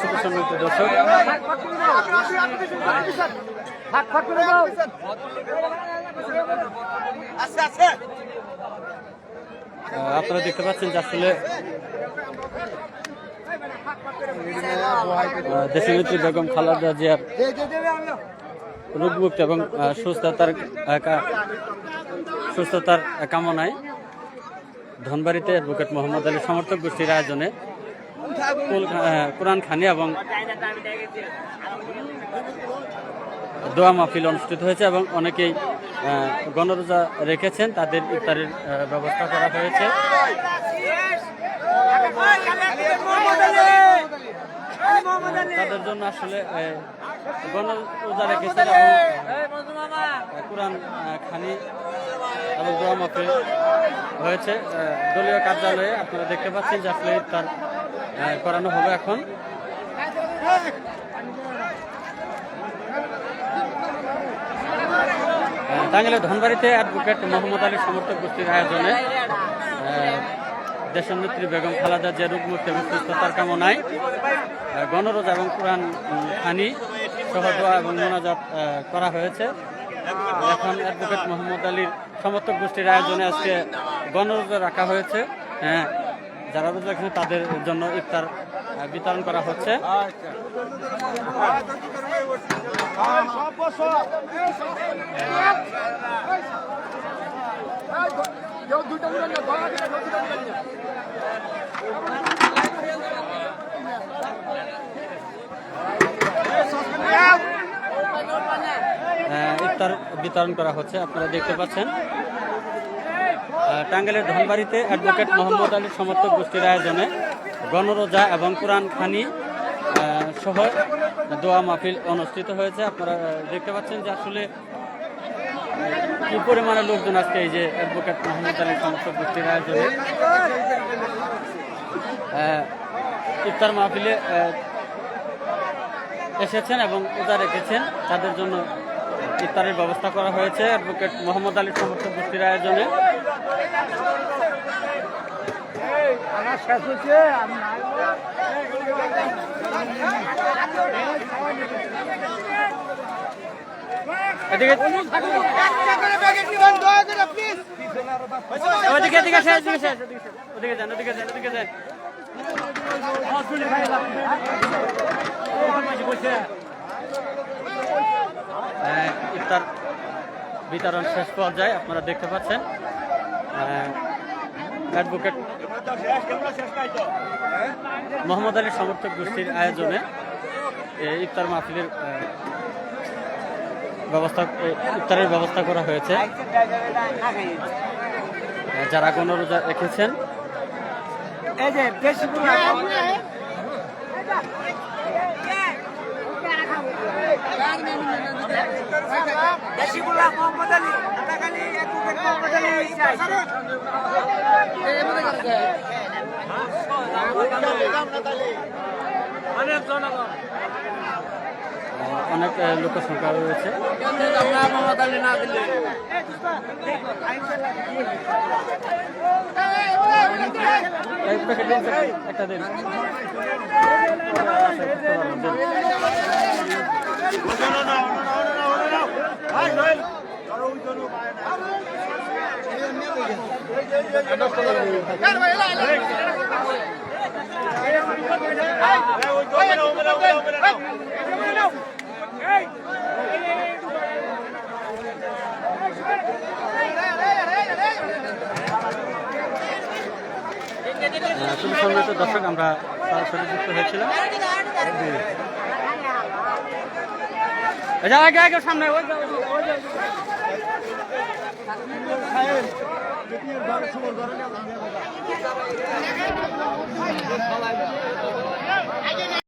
সুপ্রসন্নিত দর্শক, আপনারা দেখতে পাচ্ছেন যে আসলে দেশনেত্রী বেগম খালেদা জিয়ার রোগমুক্তি এবং সুস্থতার কামনায় ধনবাড়িতে অ্যাডভোকেট মোহাম্মদ আলী সমর্থক গোষ্ঠীর আয়োজনে কোরআন খানি এবং দোয়া মাহফিল অনুষ্ঠিত হয়েছে এবং অনেকেই গণরোজা রেখেছেন, তাদের ইফতারের ব্যবস্থা করা হয়েছে। তাদের জন্য আসলে গণরোজা রেখেছেন এবং কোরআন খানি এবং দোয়া মাহফিল হয়েছে দলীয় কার্যালয়ে। আপনারা দেখতে পাচ্ছেন যে আসলে ইফতার করানো হবে এখন। টাঙ্গাইলের ধনবাড়িতে অ্যাডভোকেট মোহাম্মদ আলী সমর্থক গোষ্ঠীর আয়োজনে দেশনেত্রী বেগম খালেদা জিয়ার রোগমুক্তি এবং সুস্থতার কামনায় গণরোজা এবং কোরআন খানি সহ দোয়া এবং মোনাজাত করা হয়েছে। এখন অ্যাডভোকেট মোহাম্মদ আলীর সমর্থক গোষ্ঠীর আয়োজনে আজকে গণরোজা রাখা হয়েছে। যারা রোজা রাখেন তাদের জন্য ইফতার বিতরণ করা হচ্ছে। ইফতার বিতরণ করা হচ্ছে, আপনারা দেখতে পাচ্ছেন। টাঙ্গাইলের ধনবাড়িতে অ্যাডভোকেট মোহাম্মদ আলী সমর্থক গোষ্ঠীর আয়োজনে গণরোজা এবং কোরআন খানি সহ দোয়া মাহফিল অনুষ্ঠিত হয়েছে। আপনারা দেখতে পাচ্ছেন যে আসলে কি পরিমাণে লোকজন আজকে এই যে অ্যাডভোকেট মোহাম্মদ আলী সমর্থক গোষ্ঠীর আয়োজনে ইফতার মাহফিলে এসেছেন এবং রোজা রেখেছেন, তাদের জন্য ইফতারের ব্যবস্থা করা হয়েছে অ্যাডভোকেট মোহাম্মদ আলী সমর্থক গোষ্ঠীর আয়োজনে। ইফতার বিতরণ শেষ পর্যায়ে আপনারা দেখতে পাচ্ছেন অ্যাডভোকেট মোহাম্মদ আলী সমর্থক গোষ্ঠীর আয়োজনে ইফতার মাহফিলের ইফতারের ব্যবস্থা করা হয়েছে। যারা গণরোজা রেখেছেন অনেক লোকের সংখ্যা রয়েছে। একটা দিন সম্মানিত দর্শক, আমরা সরাসরি যুক্ত হয়েছিলাম। সামনে